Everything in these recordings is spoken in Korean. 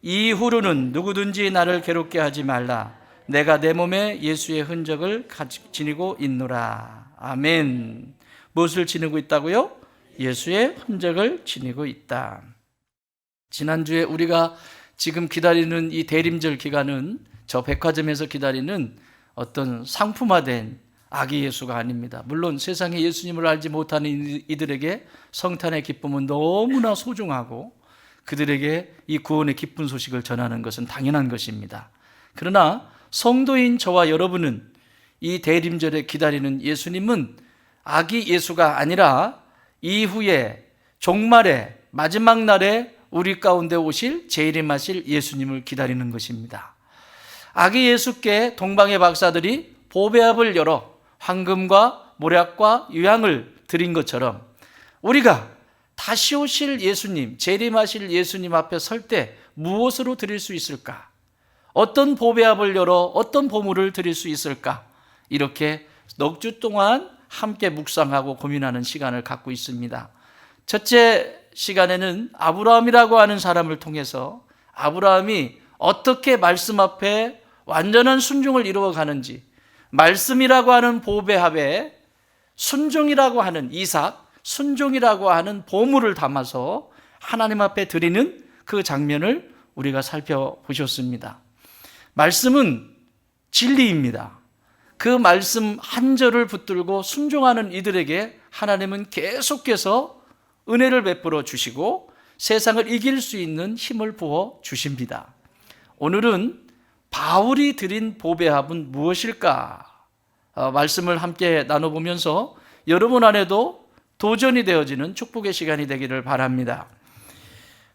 이후로는 누구든지 나를 괴롭게 하지 말라. 내가 내 몸에 예수의 흔적을 지니고 있노라. 아멘. 무엇을 지니고 있다고요? 예수의 흔적을 지니고 있다. 지난주에 우리가 지금 기다리는 이 대림절 기간은 저 백화점에서 기다리는 어떤 상품화된 아기 예수가 아닙니다. 물론 세상에 예수님을 알지 못하는 이들에게 성탄의 기쁨은 너무나 소중하고 그들에게 이 구원의 기쁜 소식을 전하는 것은 당연한 것입니다. 그러나 성도인 저와 여러분은 이 대림절에 기다리는 예수님은 아기 예수가 아니라 이후에 종말에 마지막 날에 우리 가운데 오실 재림하실 예수님을 기다리는 것입니다. 아기 예수께 동방의 박사들이 보배합을 열어 황금과 모략과 유향을 드린 것처럼 우리가 다시 오실 예수님, 재림하실 예수님 앞에 설 때 무엇으로 드릴 수 있을까? 어떤 보배합을 열어 어떤 보물을 드릴 수 있을까? 이렇게 넉 주 동안 함께 묵상하고 고민하는 시간을 갖고 있습니다. 첫째 시간에는 아브라함이라고 하는 사람을 통해서 아브라함이 어떻게 말씀 앞에 완전한 순종을 이루어가는지, 말씀이라고 하는 보배합에 순종이라고 하는 이삭, 순종이라고 하는 보물을 담아서 하나님 앞에 드리는 그 장면을 우리가 살펴보셨습니다. 말씀은 진리입니다. 그 말씀 한 절을 붙들고 순종하는 이들에게 하나님은 계속해서 은혜를 베풀어 주시고 세상을 이길 수 있는 힘을 부어 주십니다. 오늘은 바울이 드린 보배합은 무엇일까? 말씀을 함께 나눠보면서 여러분 안에도 도전이 되어지는 축복의 시간이 되기를 바랍니다.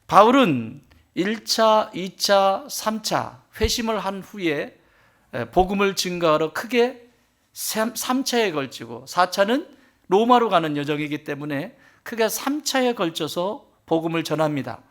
바울은 1차, 2차, 3차 회심을 한 후에 복음을 증거하러 크게 3차에 걸치고 4차는 로마로 가는 여정이기 때문에 크게 3차에 걸쳐서 복음을 전합니다.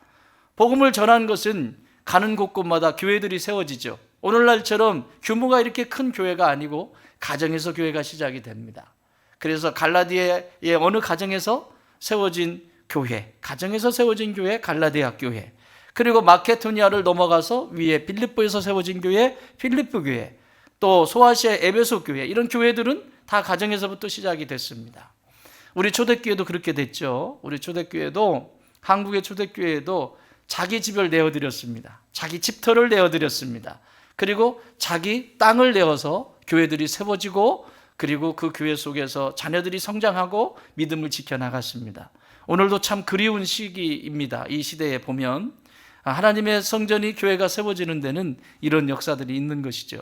복음을 전한 것은 가는 곳곳마다 교회들이 세워지죠. 오늘날처럼 규모가 이렇게 큰 교회가 아니고 가정에서 교회가 시작이 됩니다. 그래서 갈라디아의 어느 가정에서 세워진 교회, 가정에서 세워진 교회, 갈라디아 교회, 그리고 마케도니아를 넘어가서 위에 빌립보에서 세워진 교회, 필리프 교회, 또 소아시아의 에베소 교회, 이런 교회들은 다 가정에서부터 시작이 됐습니다. 우리 초대교회도 그렇게 됐죠. 우리 초대교회도, 한국의 초대교회도 자기 집을 내어드렸습니다. 자기 집터를 내어드렸습니다. 그리고 자기 땅을 내어서 교회들이 세워지고 그리고 그 교회 속에서 자녀들이 성장하고 믿음을 지켜나갔습니다. 오늘도 참 그리운 시기입니다. 이 시대에 보면 하나님의 성전이, 교회가 세워지는 데는 이런 역사들이 있는 것이죠.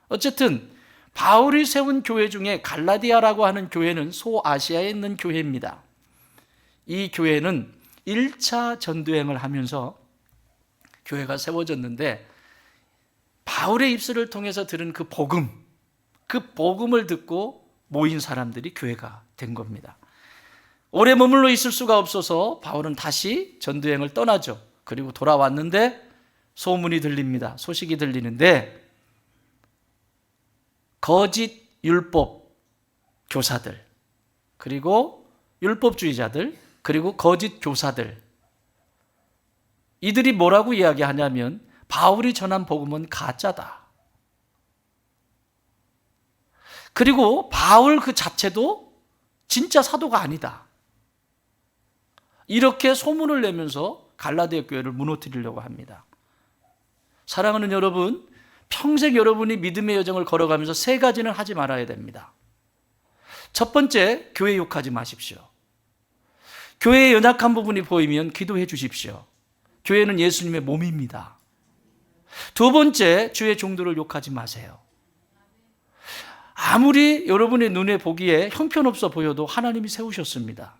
어쨌든 바울이 세운 교회 중에 갈라디아라고 하는 교회는 소아시아에 있는 교회입니다. 이 교회는 1차 전도행을 하면서 교회가 세워졌는데 바울의 입술을 통해서 들은 그 복음을 듣고 모인 사람들이 교회가 된 겁니다. 오래 머물러 있을 수가 없어서 바울은 다시 전도행을 떠나죠. 그리고 돌아왔는데 소문이 들립니다. 소식이 들리는데 거짓 율법 교사들, 그리고 율법주의자들, 그리고 거짓 교사들, 이들이 뭐라고 이야기하냐면 바울이 전한 복음은 가짜다. 그리고 바울 그 자체도 진짜 사도가 아니다. 이렇게 소문을 내면서 갈라디아 교회를 무너뜨리려고 합니다. 사랑하는 여러분, 평생 여러분이 믿음의 여정을 걸어가면서 세 가지는 하지 말아야 됩니다. 첫 번째, 교회 욕하지 마십시오. 교회의 연약한 부분이 보이면 기도해 주십시오. 교회는 예수님의 몸입니다. 두 번째, 주의 종들을 욕하지 마세요. 아무리 여러분의 눈에 보기에 형편없어 보여도 하나님이 세우셨습니다.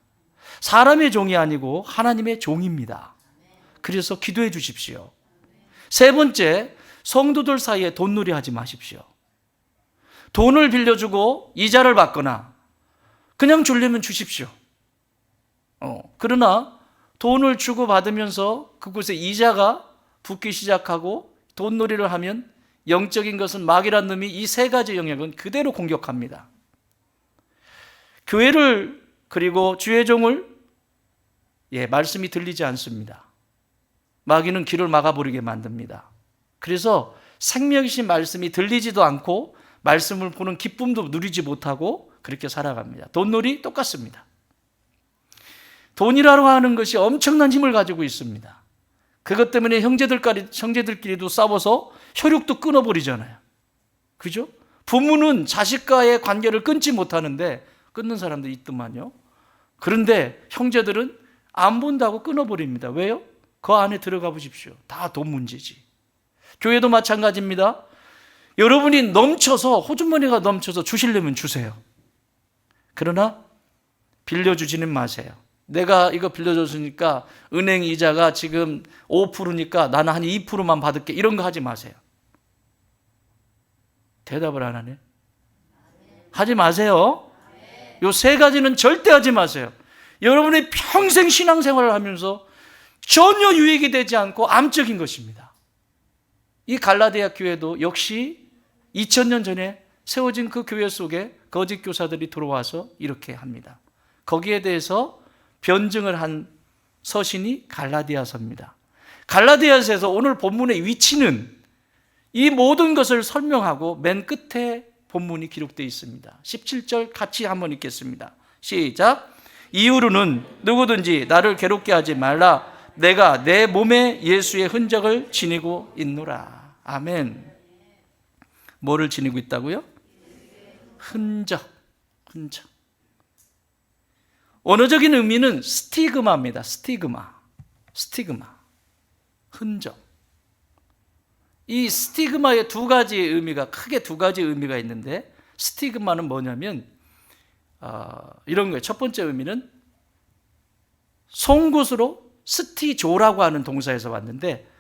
사람의 종이 아니고 하나님의 종입니다. 그래서 기도해 주십시오. 세 번째, 성도들 사이에 돈놀이 하지 마십시오. 돈을 빌려주고 이자를 받거나 그냥 주려면 주십시오. 그러나 돈을 주고 받으면서 그곳에 이자가 붙기 시작하고 돈놀이를 하면 영적인 것은 마귀란 놈이 이 세 가지 영역은 그대로 공격합니다. 교회를, 그리고 주의 종을 말씀이 들리지 않습니다. 마귀는 귀를 막아버리게 만듭니다. 그래서 생명이신 말씀이 들리지도 않고 말씀을 보는 기쁨도 누리지 못하고 그렇게 살아갑니다. 돈놀이 똑같습니다. 돈이라고 하는 것이 엄청난 힘을 가지고 있습니다. 그것 때문에 형제들끼리도 싸워서 혈육도 끊어버리잖아요. 그죠? 부모는 자식과의 관계를 끊지 못하는데 끊는 사람도 있더만요. 그런데 형제들은 안 본다고 끊어버립니다. 왜요? 그 안에 들어가 보십시오. 다 돈 문제지. 교회도 마찬가지입니다. 여러분이 넘쳐서, 호주머니가 넘쳐서 주시려면 주세요. 그러나 빌려주지는 마세요. 내가 이거 빌려줬으니까 은행 이자가 지금 5%니까 나는 한 2%만 받을게, 이런 거 하지 마세요. 대답을 안 하네. 하지 마세요. 요 세 가지는 절대 하지 마세요. 여러분의 평생 신앙생활을 하면서 전혀 유익이 되지 않고 암적인 것입니다. 이 갈라디아 교회도 역시 2000년 전에 세워진 그 교회 속에 거짓 교사들이 들어와서 이렇게 합니다. 거기에 대해서 변증을 한 서신이 갈라디아서입니다. 갈라디아서에서 오늘 본문의 위치는 이 모든 것을 설명하고 맨 끝에 본문이 기록되어 있습니다. 17절 같이 한번 읽겠습니다. 시작. 이후로는 누구든지 나를 괴롭게 하지 말라. 내가 내 몸에 예수의 흔적을 지니고 있노라. 아멘. 뭐를 지니고 있다고요? 흔적. 언어적인 의미는 스티그마입니다. 스티그마. 흔적. 이 스티그마의 크게 두 가지 의미가 있는데, 스티그마는 뭐냐면 이런 거예요. 첫 번째 의미는 송곳으로 스티조라고 하는 동사에서 왔는데,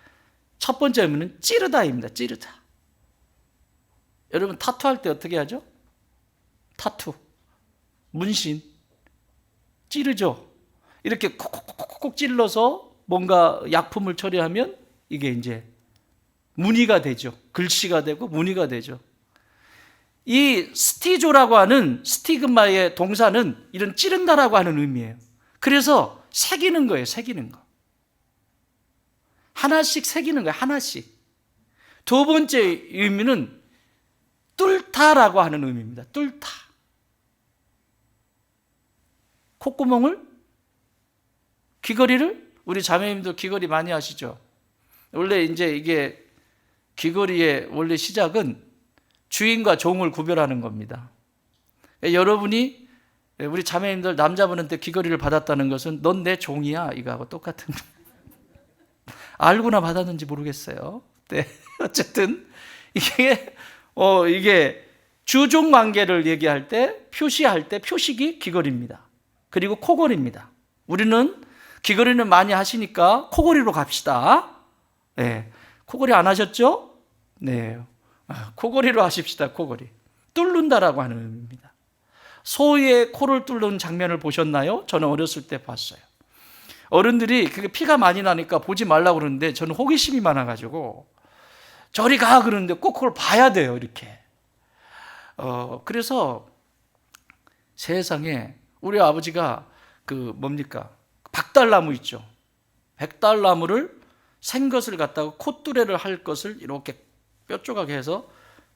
첫 번째 의미는 찌르다입니다. 찌르다. 여러분 타투할 때 어떻게 하죠? 타투, 문신, 찌르죠. 이렇게 콕콕콕콕 찔러서 뭔가 약품을 처리하면 이게 이제 무늬가 되죠. 글씨가 되고 무늬가 되죠. 이 스티조라고 하는 스티그마의 동사는 이런 찌른다라고 하는 의미예요. 그래서 새기는 거예요. 새기는 거. 하나씩 새기는 거예요. 하나씩. 두 번째 의미는 뚫다라고 하는 의미입니다. 뚫다. 콧구멍을, 귀걸이를, 우리 자매님도 귀걸이 많이 하시죠? 원래 이제 이게 귀걸이의 원래 시작은 주인과 종을 구별하는 겁니다. 여러분이, 우리 자매님들 남자분한테 귀걸이를 받았다는 것은 넌 내 종이야 이거하고 똑같은 알고나 받았는지 모르겠어요. 네. 어쨌든 이게 주종 관계를 얘기할 때, 표시할 때 표식이 귀걸이입니다. 그리고 코걸이입니다. 우리는 귀걸이는 많이 하시니까 코걸이로 갑시다. 네. 코걸이 안 하셨죠? 네. 코걸이로 하십시다. 코걸이. 뚫는다라고 하는 의미입니다. 소의 코를 뚫는 장면을 보셨나요? 저는 어렸을 때 봤어요. 어른들이 그게 피가 많이 나니까 보지 말라고 그러는데 저는 호기심이 많아가지고 저리 가 그러는데 꼭 그걸 봐야 돼요. 이렇게. 그래서 세상에 우리 아버지가 박달나무 있죠. 백달나무를 생것을 갖다가 콧뚜레를 할 것을 이렇게 뼈조각 해서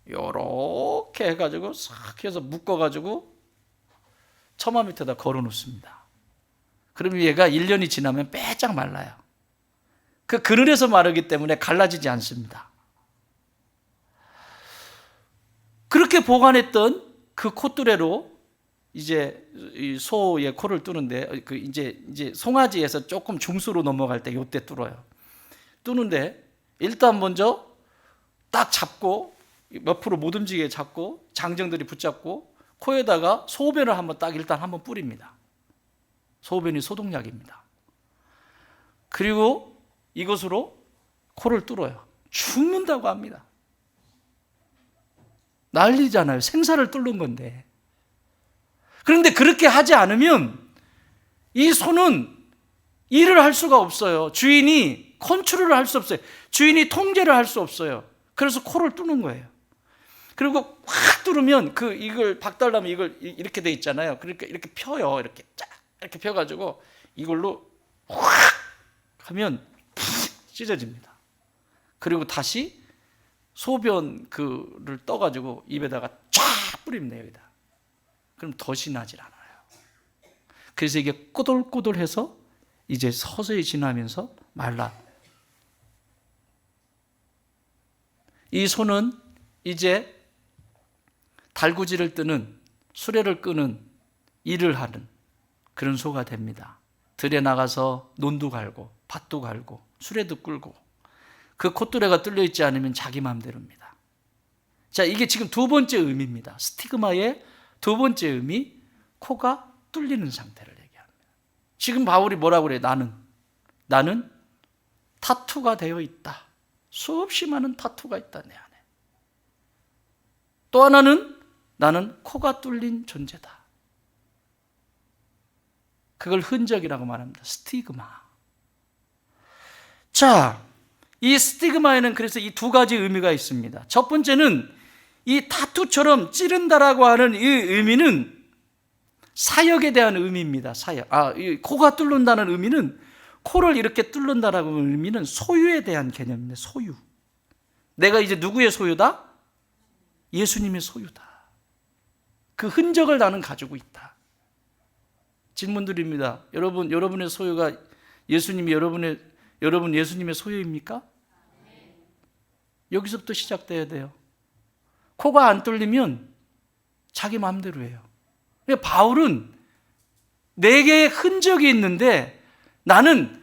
이렇게 해가지고 싹 해서 묶어가지고 처마 밑에다 걸어 놓습니다. 그러면 얘가 1년이 지나면 빼짝 말라요. 그 그늘에서 마르기 때문에 갈라지지 않습니다. 그렇게 보관했던 그 콧뚜레로 이제 이 소의 코를 뚫는데, 이제 송아지에서 조금 중수로 넘어갈 때 이때 뚫어요. 뚫는데 일단 먼저 딱 잡고 옆으로 못 움직이게 잡고 장정들이 붙잡고 코에다가 소변을 일단 한번 뿌립니다. 소변이 소독약입니다. 그리고 이것으로 코를 뚫어요. 죽는다고 합니다. 난리잖아요. 생사를 뚫는 건데. 그런데 그렇게 하지 않으면 이 소는 일을 할 수가 없어요. 주인이 컨트롤을 할 수 없어요. 주인이 통제를 할 수 없어요. 그래서 코를 뚫는 거예요. 그리고 확 뚫으면 이걸 박달나무 이걸 이렇게 돼 있잖아요. 그러니까 이렇게 펴요. 이렇게 쫙 이렇게 펴가지고 이걸로 확 하면 찢어집니다. 그리고 다시 소변 그를 떠가지고 입에다가 쫙 뿌립니다. 여기다. 그럼 덫이 나질 않아요. 그래서 이게 꼬들꼬들해서 이제 서서히 지나면서 말라. 이 소는 이제 달구지를 뜨는, 수레를 끄는 일을 하는 그런 소가 됩니다. 들에 나가서 논도 갈고 밭도 갈고 수레도 끌고, 그 콧뚜레가 뚫려 있지 않으면 자기 마음대로입니다. 자, 이게 지금 두 번째 의미입니다. 스티그마의 두 번째 의미, 코가 뚫리는 상태를 얘기합니다. 지금 바울이 뭐라고 그래요? 나는 타투가 되어 있다. 수없이 많은 타투가 있다, 내 안에. 또 하나는 나는 코가 뚫린 존재다. 그걸 흔적이라고 말합니다. 스티그마. 자, 이 스티그마에는 그래서 이 두 가지 의미가 있습니다. 첫 번째는 이 타투처럼 찌른다라고 하는 이 의미는 사역에 대한 의미입니다. 사역. 이 코가 뚫는다는 의미는, 코를 이렇게 뚫는다라고 하는 의미는 소유에 대한 개념입니다. 소유. 내가 이제 누구의 소유다? 예수님의 소유다. 그 흔적을 나는 가지고 있다. 질문 드립니다. 여러분의 소유가 예수님이 여러분 예수님의 소유입니까? 여기서부터 시작돼야 돼요. 코가 안 뚫리면 자기 마음대로 해요. 바울은 내게 흔적이 있는데 나는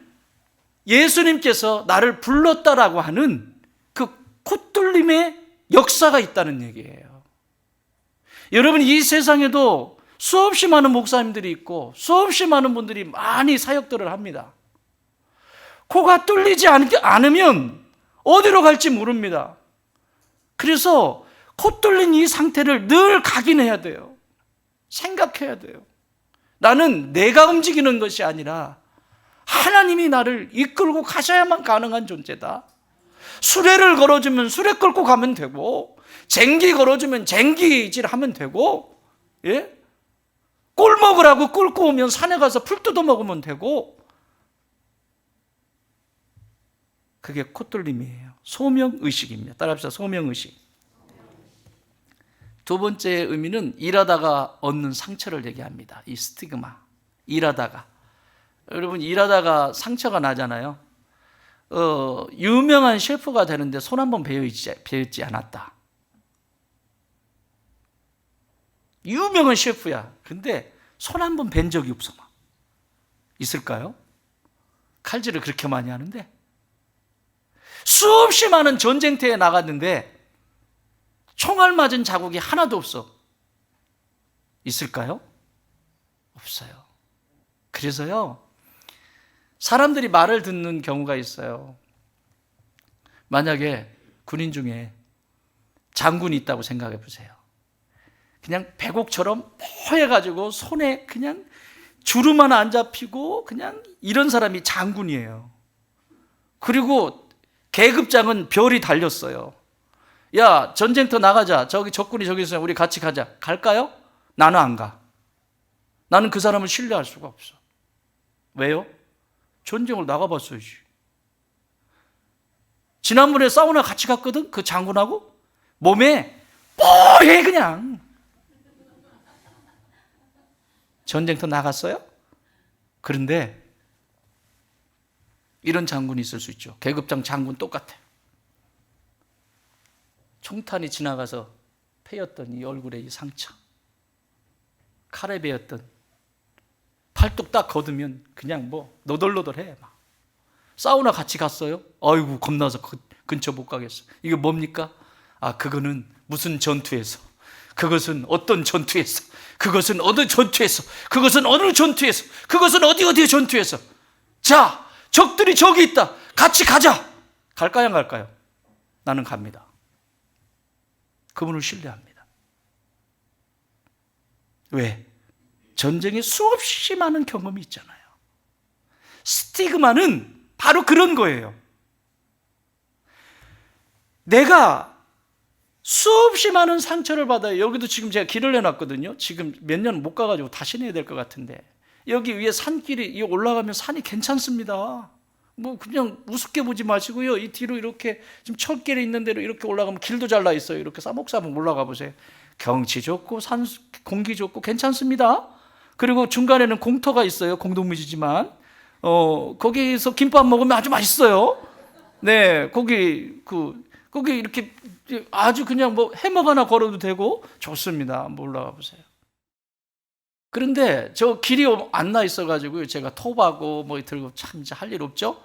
예수님께서 나를 불렀다라고 하는 그 콧뚫림의 역사가 있다는 얘기예요. 여러분, 이 세상에도 수없이 많은 목사님들이 있고 수없이 많은 분들이 많이 사역들을 합니다. 코가 뚫리지 않으면 어디로 갈지 모릅니다. 그래서 코 뚫린 이 상태를 늘 각인해야 돼요. 생각해야 돼요. 나는 내가 움직이는 것이 아니라 하나님이 나를 이끌고 가셔야만 가능한 존재다. 수레를 걸어주면 수레 끌고 가면 되고, 쟁기 걸어주면 쟁기질 하면 되고, 예? 꿀 먹으라고 끌고 오면 산에 가서 풀 뜯어 먹으면 되고, 그게 콧뚫림이에요. 소명의식입니다. 따라합시다. 소명의식. 두 번째 의미는 일하다가 얻는 상처를 얘기합니다. 이 스티그마. 일하다가. 여러분, 일하다가 상처가 나잖아요. 유명한 셰프가 되는데 손 한 번 베었지 않았다. 유명한 셰프야. 근데 손 한 번 벤 적이 없어. 있을까요? 칼질을 그렇게 많이 하는데. 수없이 많은 전쟁터에 나갔는데 총알 맞은 자국이 하나도 없어. 있을까요? 없어요. 그래서요, 사람들이 말을 듣는 경우가 있어요. 만약에 군인 중에 장군이 있다고 생각해 보세요. 그냥 백옥처럼 허해가지고 손에 그냥 주름 하나 안 잡히고 그냥 이런 사람이 장군이에요. 그리고 계급장은 별이 달렸어요. 야, 전쟁터 나가자. 저기 적군이 저기 있어요. 우리 같이 가자. 갈까요? 나는 안 가. 나는 그 사람을 신뢰할 수가 없어. 왜요? 전쟁을 나가봤어야지. 지난번에 사우나 같이 갔거든? 그 장군하고? 몸에 뽀해 그냥. 전쟁터 나갔어요? 그런데 이런 장군이 있을 수 있죠. 계급장 장군 똑같아. 총탄이 지나가서 패였던 이 얼굴에 이 상처, 칼에 베었던 팔뚝 딱 걷으면 그냥 뭐 너덜너덜해. 막. 사우나 같이 갔어요? 아이고 겁나서 근처 못 가겠어. 이게 뭡니까? 그거는 무슨 전투에서, 그것은 어떤 전투에서, 그것은 어느 전투에서, 그것은 어느 전투에서, 그것은 어디의 전투에서. 자, 적들이 저기 있다. 같이 가자. 갈까요, 안 갈까요? 나는 갑니다. 그분을 신뢰합니다. 왜? 전쟁에 수없이 많은 경험이 있잖아요. 스티그마는 바로 그런 거예요. 내가 수없이 많은 상처를 받아요. 여기도 지금 제가 길을 내놨거든요. 지금 몇 년 못 가가지고 다시 내야 될 것 같은데, 여기 위에 산길이 올라가면 산이 괜찮습니다. 뭐 그냥 우습게 보지 마시고요. 이 뒤로 이렇게 지금 철길에 있는 대로 이렇게 올라가면 길도 잘라 있어요. 이렇게 싸목싸목 올라가 보세요. 경치 좋고 공기 좋고 괜찮습니다. 그리고 중간에는 공터가 있어요. 공동묘지지만 거기서 김밥 먹으면 아주 맛있어요. 네, 거기 이렇게 아주 그냥 뭐 해먹 하나 걸어도 되고 좋습니다. 한번 올라가 보세요. 그런데 저 길이 안 나 있어가지고요. 제가 톱하고 뭐 들고 참 이제 할 일 없죠.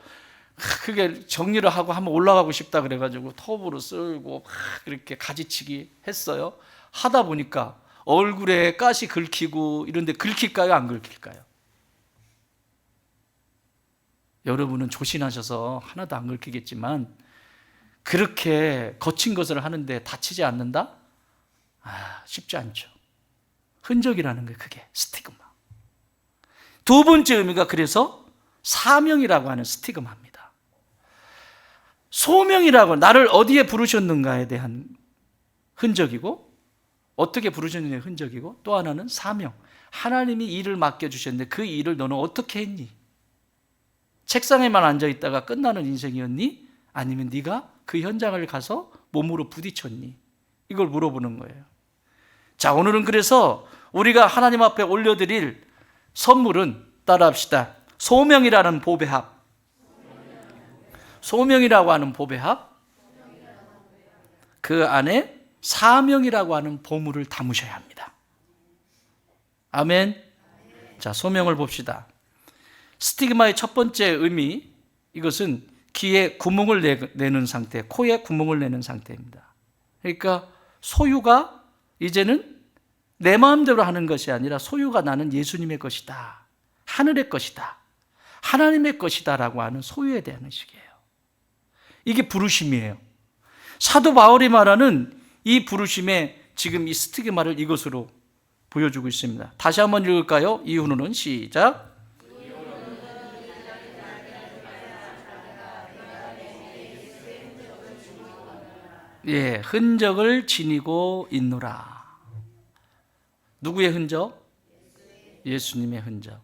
그게 정리를 하고 한번 올라가고 싶다 그래가지고 톱으로 쓸고 이렇게 가지치기 했어요. 하다 보니까 얼굴에 가시 긁히고 이런데 긁힐까요? 안 긁힐까요? 여러분은 조신하셔서 하나도 안 긁히겠지만 그렇게 거친 것을 하는데 다치지 않는다? 쉽지 않죠. 흔적이라는 게 그게 스티그마. 두 번째 의미가 그래서 사명이라고 하는 스티그마입니다. 소명이라고 나를 어디에 부르셨는가에 대한 흔적이고 어떻게 부르셨느냐의 흔적이고 또 하나는 사명. 하나님이 일을 맡겨주셨는데 그 일을 너는 어떻게 했니? 책상에만 앉아있다가 끝나는 인생이었니? 아니면 네가 그 현장을 가서 몸으로 부딪혔니? 이걸 물어보는 거예요. 자, 오늘은 그래서 우리가 하나님 앞에 올려드릴 선물은 따라합시다. 소명이라는 보배합. 소명이라고 하는 보배합. 그 안에 사명이라고 하는 보물을 담으셔야 합니다. 아멘. 자, 소명을 봅시다. 스티그마의 첫 번째 의미, 이것은 귀에 구멍을 내는 상태, 코에 구멍을 내는 상태입니다. 그러니까 소유가 이제는 내 마음대로 하는 것이 아니라 소유가 나는 예수님의 것이다, 하늘의 것이다, 하나님의 것이다 라고 하는 소유에 대한 의식이에요. 이게 부르심이에요. 사도 바울이 말하는 이 부르심에 지금 이 스티그마를 이것으로 보여주고 있습니다. 다시 한번 읽을까요? 이후로는 시작. 예, 흔적을 지니고 있노라. 누구의 흔적? 예수님의 흔적.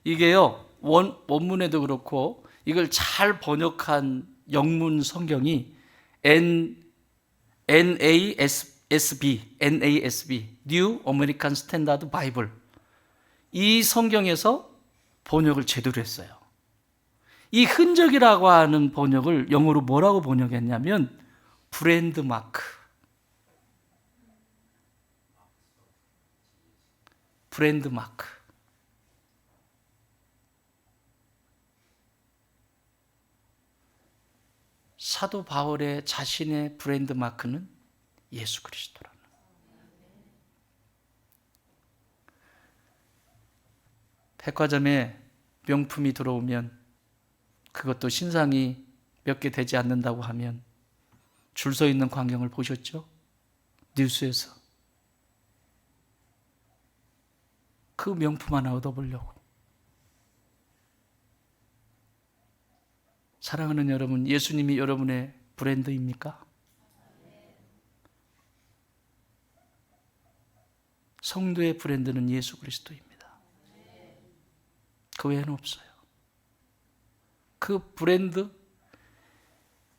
이게요, 원문에도 그렇고 이걸 잘 번역한 영문 성경이 NASB, New American Standard Bible. 이 성경에서 번역을 제대로 했어요. 이 흔적이라고 하는 번역을 영어로 뭐라고 번역했냐면 브랜드 마크. 브랜드 마크. 사도 바울의 자신의 브랜드 마크는 예수 그리스도라는. 백화점에 명품이 들어오면 그것도 신상이 몇 개 되지 않는다고 하면 줄 서 있는 광경을 보셨죠? 뉴스에서. 그 명품 하나 얻어보려고. 사랑하는 여러분, 예수님이 여러분의 브랜드입니까? 성도의 브랜드는 예수 그리스도입니다. 그 외에는 없어요. 그 브랜드,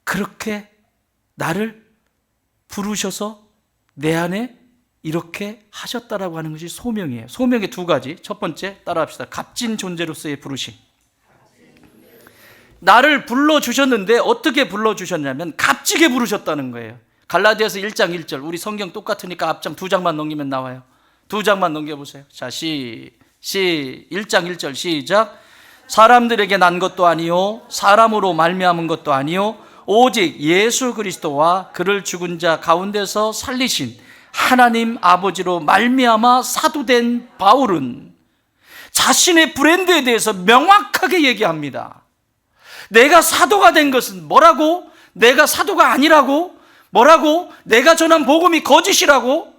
그렇게 나를 부르셔서 내 안에 이렇게 하셨다라고 하는 것이 소명이에요. 소명의 두 가지. 첫 번째, 따라합시다. 값진 존재로서의 부르심. 나를 불러주셨는데 어떻게 불러주셨냐면 값지게 부르셨다는 거예요. 갈라디아서 1장 1절. 우리 성경 똑같으니까 앞장 2장만 넘기면 나와요. 2장만 넘겨보세요. 자, 1장 1절 시작. 사람들에게 난 것도 아니요 사람으로 말미암은 것도 아니요 오직 예수 그리스도와 그를 죽은 자 가운데서 살리신 하나님 아버지로 말미암아 사도된 바울은 자신의 브랜드에 대해서 명확하게 얘기합니다. 내가 사도가 된 것은 뭐라고? 내가 사도가 아니라고? 뭐라고? 내가 전한 복음이 거짓이라고?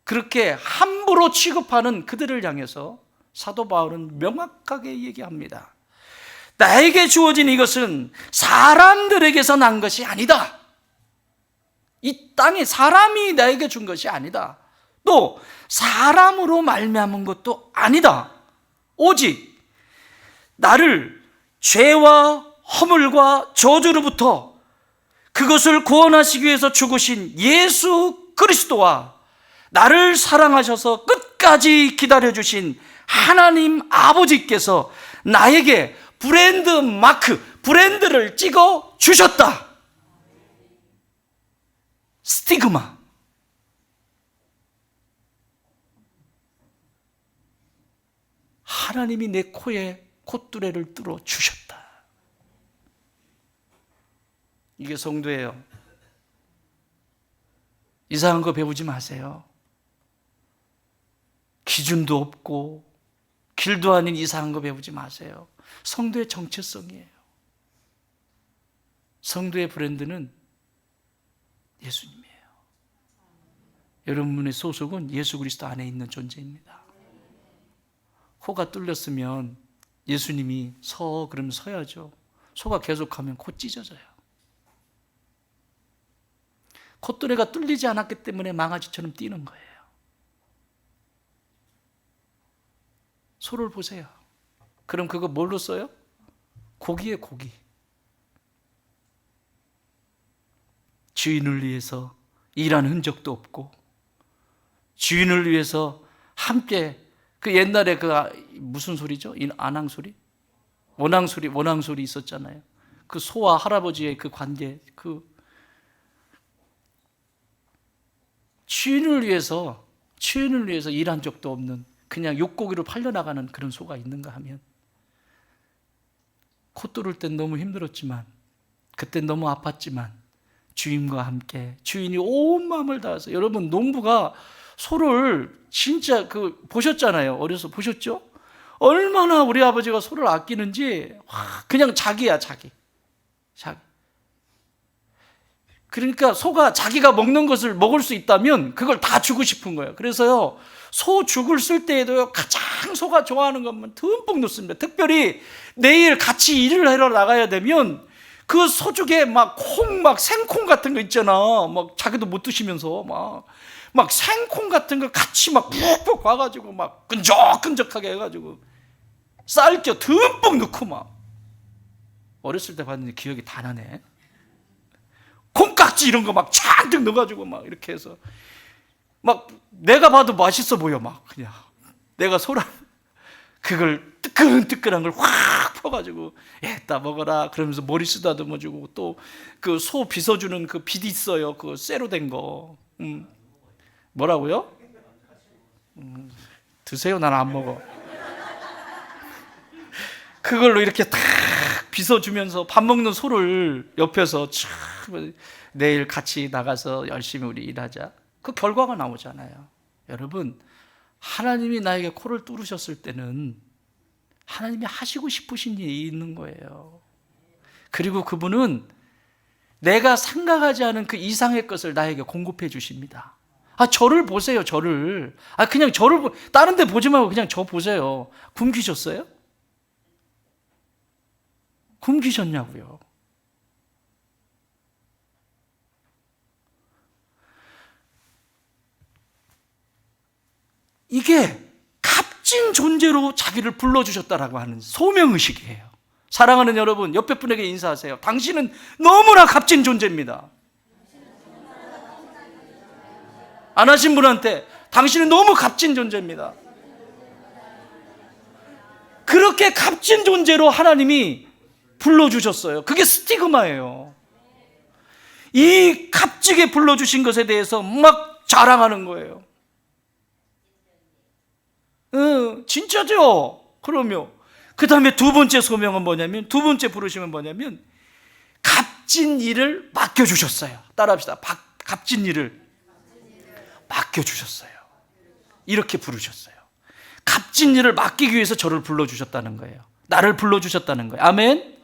그렇게 함부로 취급하는 그들을 향해서 사도 바울은 명확하게 얘기합니다. 나에게 주어진 이것은 사람들에게서 난 것이 아니다. 이 땅에 사람이 나에게 준 것이 아니다. 또 사람으로 말미암은 것도 아니다. 오직 나를 죄와 허물과 저주로부터 그것을 구원하시기 위해서 죽으신 예수 그리스도와 나를 사랑하셔서 끝까지 기다려주신 하나님 아버지께서 나에게 브랜드 마크, 브랜드를 찍어 주셨다. 스티그마. 하나님이 내 코에 콧뚜레를 뚫어 주셨다. 이게 성도예요. 이상한 거 배우지 마세요. 기준도 없고 길도 아닌 이상한 거 배우지 마세요. 성도의 정체성이에요. 성도의 브랜드는 예수님이에요. 여러분의 소속은 예수 그리스도 안에 있는 존재입니다. 코가 뚫렸으면 예수님이 그러면 서야죠. 소가 계속하면 코 찢어져요. 콧뚜레가 뚫리지 않았기 때문에 망아지처럼 뛰는 거예요. 소를 보세요. 그럼 그거 뭘로 써요? 고기에 고기. 주인을 위해서 일한 흔적도 없고, 주인을 위해서 함께 그 옛날에 무슨 소리죠? 안항소리? 원앙소리 있었잖아요. 그 소와 할아버지의 그 관계, 주인을 위해서 일한 적도 없는 그냥 육고기로 팔려나가는 그런 소가 있는가 하면, 코 뚫을 땐 너무 힘들었지만, 그땐 너무 아팠지만 주인과 함께 주인이 온 마음을 다해서, 여러분 농부가 소를 진짜 보셨잖아요. 어려서 보셨죠? 얼마나 우리 아버지가 소를 아끼는지. 그냥 자기야, 자기. 그러니까 소가 자기가 먹는 것을 먹을 수 있다면 그걸 다 주고 싶은 거예요. 그래서요, 소 죽을 쓸 때에도요, 가장 소가 좋아하는 것만 듬뿍 넣습니다. 특별히 내일 같이 일을 하러 나가야 되면 그 소죽에 생콩 같은 거 있잖아. 자기도 못 드시면서 막 생콩 같은 거 같이 푹푹 와가지고 끈적끈적하게 해가지고 쌀겨 듬뿍 넣고 어렸을 때 봤는데 기억이 다 나네. 콩깍지 이런 거 잔뜩 넣어가지고 이렇게 해서 내가 봐도 맛있어 보여. 그냥 내가 소란 그걸 뜨끈뜨끈한 걸 확 퍼가지고 따 먹어라 그러면서 머리 쓰다듬어 주고, 또 그 소 빗어주는 그 빗 있어요. 그 쇠로 된 거. 뭐라고요? 드세요. 난 안 먹어. 그걸로 이렇게 탁 빗어주면서 밥 먹는 소를 옆에서 내일 같이 나가서 열심히 우리 일하자. 그 결과가 나오잖아요. 여러분, 하나님이 나에게 코를 뚫으셨을 때는 하나님이 하시고 싶으신 일이 있는 거예요. 그리고 그분은 내가 생각하지 않은 그 이상의 것을 나에게 공급해 주십니다. 저를 보세요, 저를. 그냥 저를, 다른 데 보지 말고 그냥 저 보세요. 굶기셨어요? 굶기셨냐고요. 이게 값진 존재로 자기를 불러주셨다라고 하는 소명의식이에요. 사랑하는 여러분, 옆에 분에게 인사하세요. 당신은 너무나 값진 존재입니다. 안 하신 분한테 당신은 너무 값진 존재입니다. 그렇게 값진 존재로 하나님이 불러주셨어요. 그게 스티그마예요. 이 값지게 불러주신 것에 대해서 자랑하는 거예요. 진짜죠? 그러면 그 다음에 두 번째 소명은 뭐냐면, 두 번째 부르심은 뭐냐면 값진 일을 맡겨주셨어요. 따라합시다. 값진 일을 맡겨주셨어요. 이렇게 부르셨어요. 값진 일을 맡기기 위해서 저를 불러주셨다는 거예요. 나를 불러주셨다는 거예요. 아멘.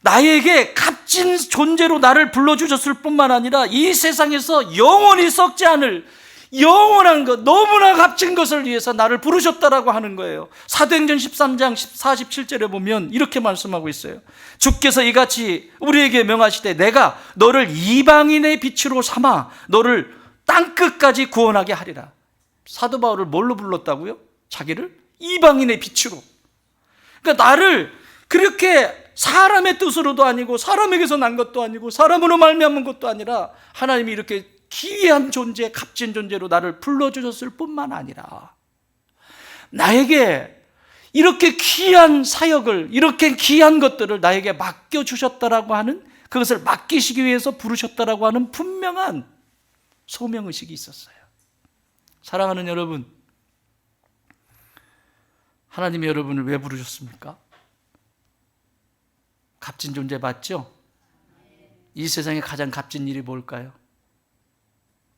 나에게 값진 존재로 나를 불러주셨을 뿐만 아니라 이 세상에서 영원히 썩지 않을 영원한 것, 너무나 값진 것을 위해서 나를 부르셨다라고 하는 거예요. 사도행전 13장 47절에 보면 이렇게 말씀하고 있어요. 주께서 이같이 우리에게 명하시되 내가 너를 이방인의 빛으로 삼아 너를 땅끝까지 구원하게 하리라. 사도 바울을 뭘로 불렀다고요? 자기를 이방인의 빛으로. 그러니까 나를 그렇게 사람의 뜻으로도 아니고 사람에게서 난 것도 아니고 사람으로 말미암은 것도 아니라 하나님이 이렇게 기이한 존재, 값진 존재로 나를 불러주셨을 뿐만 아니라 나에게 이렇게 귀한 사역을, 이렇게 귀한 것들을 나에게 맡겨주셨다라고 하는, 그것을 맡기시기 위해서 부르셨다라고 하는 분명한 소명의식이 있었어요. 사랑하는 여러분, 하나님이 여러분을 왜 부르셨습니까? 값진 존재 맞죠? 이 세상에 가장 값진 일이 뭘까요?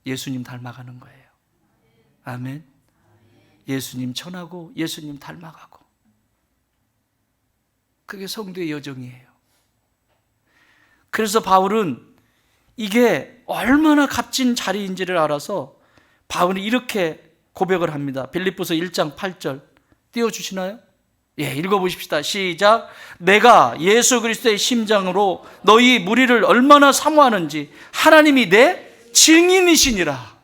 예수님 닮아가는 거예요. 아멘. 예수님 전하고 예수님 닮아가고, 그게 성도의 여정이에요. 그래서 바울은 이게 얼마나 값진 자리인지를 알아서 바울이 이렇게 고백을 합니다. 빌립보서 1장 8절 띄워주시나요? 예, 읽어보십시다. 시작. 내가 예수 그리스도의 심장으로 너희 무리를 얼마나 사모하는지 하나님이 내 증인이시니라.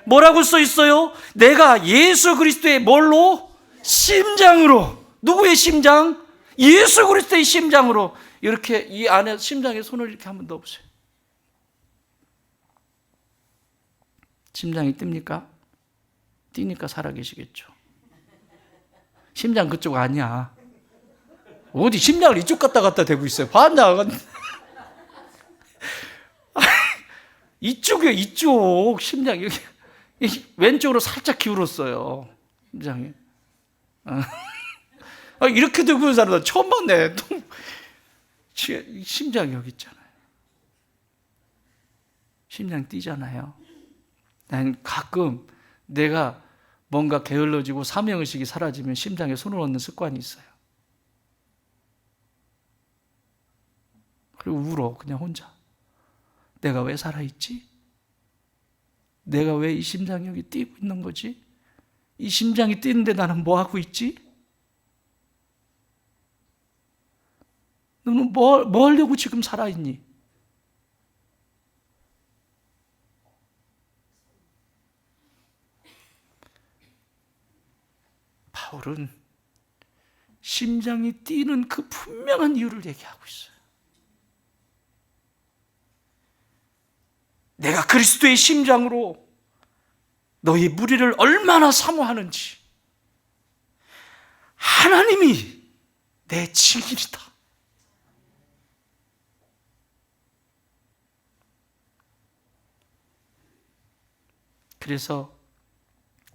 뭐라고 써 있어요? 내가 예수 그리스도의 뭘로? 심장으로. 누구의 심장? 예수 그리스도의 심장으로. 이렇게 이 안에 심장에 손을 이렇게 한번 넣어보세요. 심장이 뜁니까? 뛰니까 살아계시겠죠. 심장 그쪽 아니야. 어디 심장을 이쪽 갔다 대고 있어요. 반장. 이쪽이요, 이쪽. 심장 여기 왼쪽으로 살짝 기울었어요. 심장이. 이렇게 들고 있는 사람들 처음 봤네. 심장이 여기 있잖아요. 심장 뛰잖아요. 난 가끔 내가 뭔가 게을러지고 사명의식이 사라지면 심장에 손을 얹는 습관이 있어요. 그리고 울어, 그냥 혼자. 내가 왜 살아있지? 내가 왜 이 심장이 여기 뛰고 있는 거지? 이 심장이 뛰는데 나는 뭐 하고 있지? 너는 뭐 하려고 지금 살아있니? 바울은 심장이 뛰는 그 분명한 이유를 얘기하고 있어요. 내가 그리스도의 심장으로 너희 무리를 얼마나 사모하는지 하나님이 내 증인이다. 그래서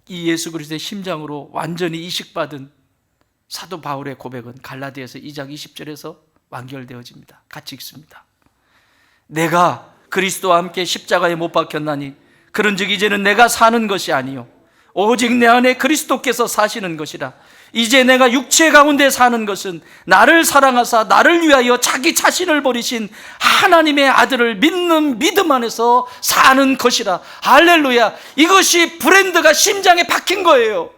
이 예수 그리스도의 심장으로 완전히 이식받은 사도 바울의 고백은 갈라디아서 2장 20절에서 완결되어집니다. 같이 읽습니다. 내가 그리스도와 함께 십자가에 못 박혔나니 그런즉 이제는 내가 사는 것이 아니요 오직 내 안에 그리스도께서 사시는 것이라. 이제 내가 육체 가운데 사는 것은 나를 사랑하사 나를 위하여 자기 자신을 버리신 하나님의 아들을 믿는 믿음 안에서 사는 것이라. 할렐루야. 이것이 브랜드가 심장에 박힌 거예요.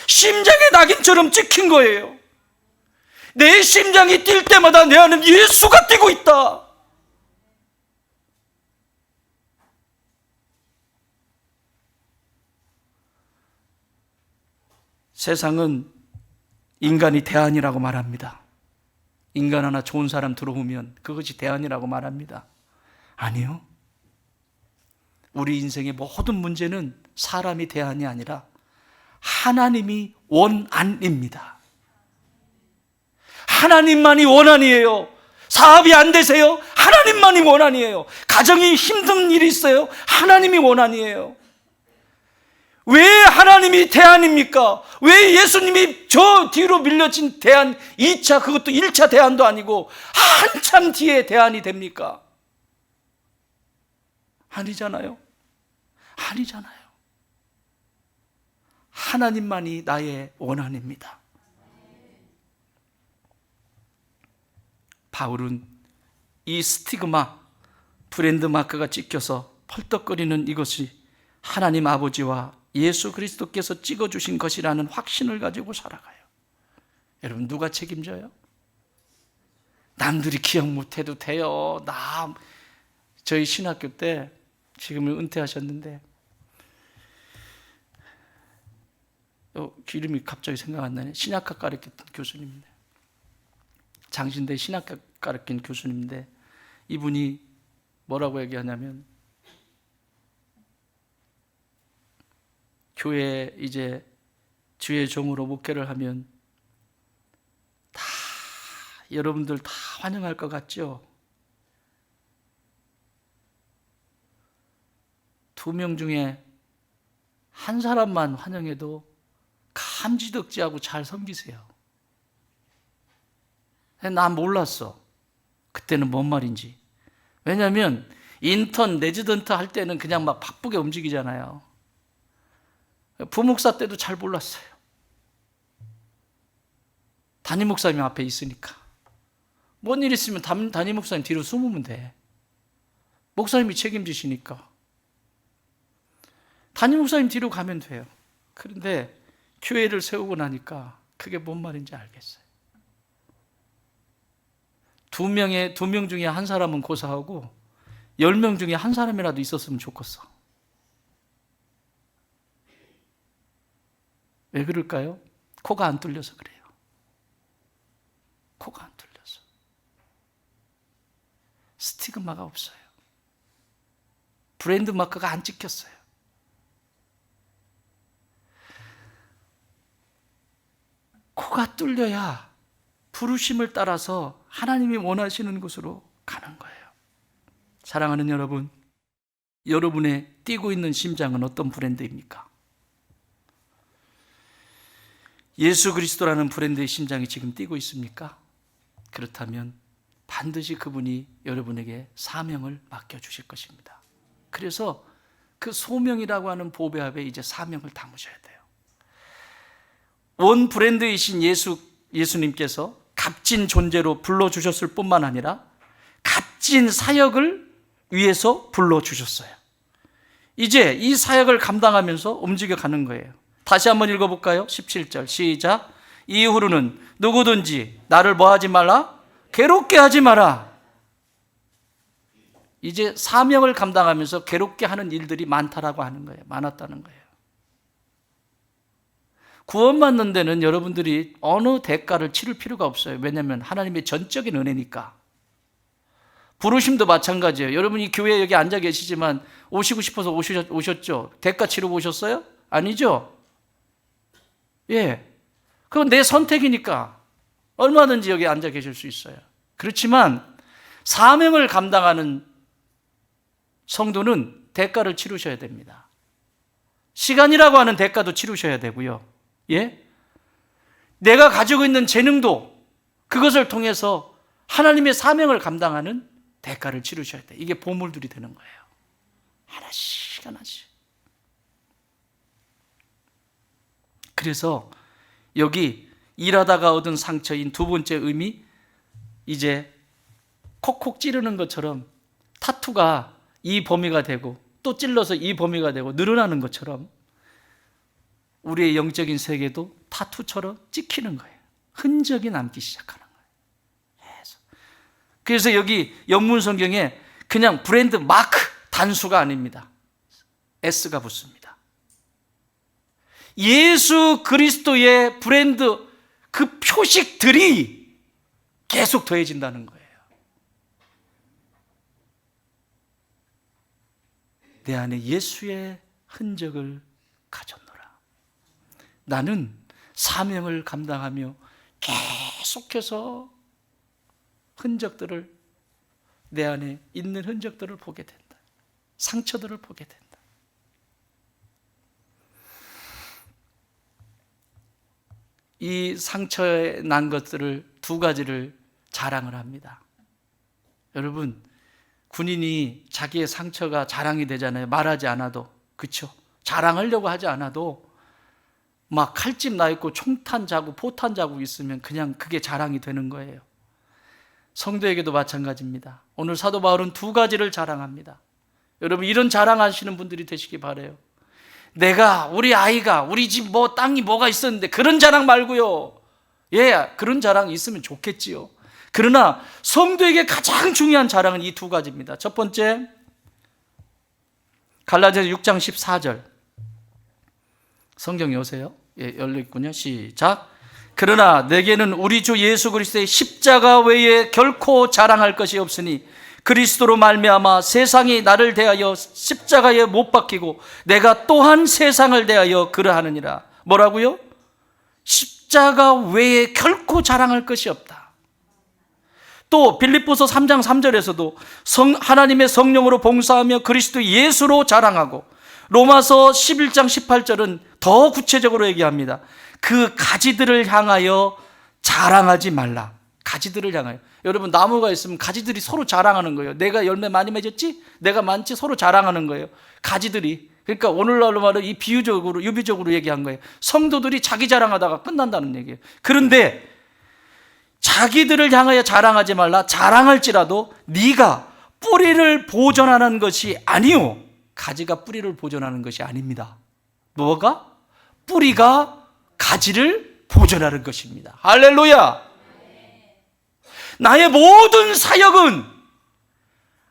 심장에 낙인처럼 찍힌 거예요. 내 심장이 뛸 때마다 내 안은 예수가 뛰고 있다. 세상은 인간이 대안이라고 말합니다. 인간 하나 좋은 사람 들어오면 그것이 대안이라고 말합니다. 아니요. 우리 인생의 모든 문제는 사람이 대안이 아니라 하나님이 원안입니다. 하나님만이 원안이에요. 사업이 안 되세요? 하나님만이 원안이에요. 가정이 힘든 일이 있어요? 하나님이 원안이에요. 왜 하나님이 대안입니까? 왜 예수님이 저 뒤로 밀려진 대안 2차, 그것도 1차 대안도 아니고 한참 뒤에 대안이 됩니까? 아니잖아요. 아니잖아요. 하나님만이 나의 원한입니다. 바울은 이 스티그마, 브랜드 마크가 찍혀서 펄떡거리는 이것이 하나님 아버지와 예수 그리스도께서 찍어주신 것이라는 확신을 가지고 살아가요. 여러분, 누가 책임져요? 남들이 기억 못해도 돼요. 저희 신학교 때, 지금은 은퇴하셨는데, 이름이 갑자기 생각 안 나네. 신약학 가르쳤던 교수님인데, 장신대 신학교 가르친 교수님인데 이분이 뭐라고 얘기하냐면 교회 이제 주의 종으로 목회를 하면 다 여러분들 다 환영할 것 같죠? 2명 중에 한 사람만 환영해도 감지덕지하고 잘 섬기세요. 난 몰랐어. 그때는 뭔 말인지. 왜냐하면 인턴, 레지던트 할 때는 그냥 막 바쁘게 움직이잖아요. 부목사 때도 잘 몰랐어요. 담임 목사님 앞에 있으니까. 뭔 일 있으면 담임 목사님 뒤로 숨으면 돼. 목사님이 책임지시니까. 담임 목사님 뒤로 가면 돼요. 그런데 교회를 세우고 나니까 그게 뭔 말인지 알겠어요. 2명 중에 한 사람은 고사하고 10명 중에 한 사람이라도 있었으면 좋겠어. 왜 그럴까요? 코가 안 뚫려서 그래요. 코가 안 뚫려서. 스티그마가 없어요. 브랜드 마크가 안 찍혔어요. 코가 뚫려야 부르심을 따라서 하나님이 원하시는 곳으로 가는 거예요. 사랑하는 여러분, 여러분의 뛰고 있는 심장은 어떤 브랜드입니까? 예수 그리스도라는 브랜드의 심장이 지금 뛰고 있습니까? 그렇다면 반드시 그분이 여러분에게 사명을 맡겨주실 것입니다. 그래서 그 소명이라고 하는 보배 앞에 이제 사명을 담으셔야 돼요. 원 브랜드이신 예수님께서 값진 존재로 불러주셨을 뿐만 아니라 값진 사역을 위해서 불러주셨어요. 이제 이 사역을 감당하면서 움직여가는 거예요. 다시 한번 읽어볼까요? 17절 시작. 이후로는 누구든지 나를 뭐하지 말라? 괴롭게 하지 마라. 이제 사명을 감당하면서 괴롭게 하는 일들이 많다라고 하는 거예요. 많았다는 거예요. 구원받는 데는 여러분들이 어느 대가를 치를 필요가 없어요. 왜냐하면 하나님의 전적인 은혜니까. 부르심도 마찬가지예요. 여러분이 교회에 여기 앉아 계시지만 오시고 싶어서 오셨죠? 대가 치르고 오셨어요? 아니죠? 예. 그건 내 선택이니까 얼마든지 여기 앉아 계실 수 있어요. 그렇지만 사명을 감당하는 성도는 대가를 치르셔야 됩니다. 시간이라고 하는 대가도 치르셔야 되고요. 예? 내가 가지고 있는 재능도 그것을 통해서 하나님의 사명을 감당하는 대가를 치르셔야 돼요. 이게 보물들이 되는 거예요. 하나씩 하나씩. 그래서 여기 일하다가 얻은 상처인 두 번째 의미, 이제 콕콕 찌르는 것처럼 타투가 이 범위가 되고 또 찔러서 이 범위가 되고 늘어나는 것처럼 우리의 영적인 세계도 타투처럼 찍히는 거예요. 흔적이 남기 시작하는 거예요. 그래서 여기 영문 성경에 그냥 브랜드 마크 단수가 아닙니다. S가 붙습니다. 예수 그리스도의 브랜드 그 표식들이 계속 더해진다는 거예요. 내 안에 예수의 흔적을 가졌노라. 나는 사명을 감당하며 계속해서 흔적들을, 내 안에 있는 흔적들을 보게 된다. 상처들을 보게 된다. 이 상처에 난 것들을 두 가지를 자랑을 합니다. 여러분, 군인이 자기의 상처가 자랑이 되잖아요. 말하지 않아도. 그렇죠? 자랑하려고 하지 않아도 막 칼집 나 있고 총탄 자국, 포탄 자국 있으면 그냥 그게 자랑이 되는 거예요. 성도에게도 마찬가지입니다. 오늘 사도 바울은 두 가지를 자랑합니다. 여러분, 이런 자랑하시는 분들이 되시기 바라요. 내가, 우리 아이가, 우리 집 뭐 땅이 뭐가 있었는데 그런 자랑 말고요. 예, 그런 자랑 있으면 좋겠지요. 그러나 성도에게 가장 중요한 자랑은 이 두 가지입니다. 첫 번째, 갈라디아서 6장 14절. 성경 여세요? 예, 열려있군요. 시작. 그러나 내게는 우리 주 예수 그리스도의 십자가 외에 결코 자랑할 것이 없으니 그리스도로 말미암아 세상이 나를 대하여 십자가에 못 박히고 내가 또한 세상을 대하여 그러하느니라. 뭐라고요? 십자가 외에 결코 자랑할 것이 없다. 또 빌립보서 3장 3절에서도 하나님의 성령으로 봉사하며 그리스도 예수로 자랑하고, 로마서 11장 18절은 더 구체적으로 얘기합니다. 그 가지들을 향하여 자랑하지 말라. 가지들을 향하여. 여러분, 나무가 있으면 가지들이 서로 자랑하는 거예요. 내가 열매 많이 맺었지? 내가 많지? 서로 자랑하는 거예요. 가지들이. 그러니까 오늘날로 말하면 이 비유적으로, 유비적으로 얘기한 거예요. 성도들이 자기 자랑하다가 끝난다는 얘기예요. 그런데 자기들을 향하여 자랑하지 말라. 자랑할지라도 네가 뿌리를 보존하는 것이 아니요, 가지가 뿌리를 보존하는 것이 아닙니다. 뭐가? 뿌리가 가지를 보존하는 것입니다. 할렐루야. 나의 모든 사역은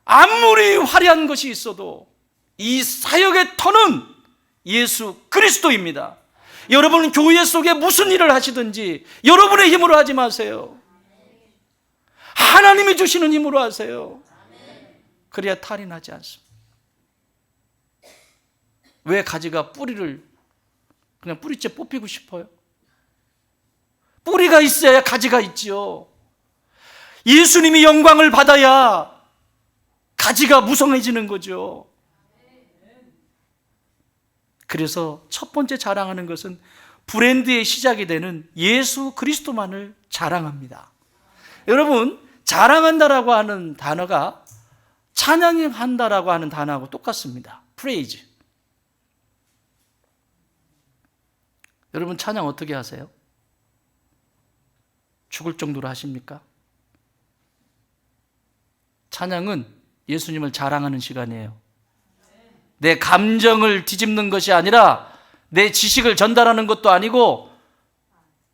아무리 화려한 것이 있어도 이 사역의 터는 예수 그리스도입니다. 여러분은 교회 속에 무슨 일을 하시든지 여러분의 힘으로 하지 마세요. 하나님이 주시는 힘으로 하세요. 그래야 탈이 나지 않습니다. 왜 가지가 뿌리를 그냥 뿌리째 뽑히고 싶어요? 뿌리가 있어야 가지가 있지요. 예수님이 영광을 받아야 가지가 무성해지는 거죠. 그래서 첫 번째 자랑하는 것은 브랜드의 시작이 되는 예수 그리스도만을 자랑합니다. 여러분, 자랑한다라고 하는 단어가 찬양한다라고 하는 단어하고 똑같습니다. praise. 여러분, 찬양 어떻게 하세요? 죽을 정도로 하십니까? 찬양은 예수님을 자랑하는 시간이에요. 내 감정을 뒤집는 것이 아니라, 내 지식을 전달하는 것도 아니고,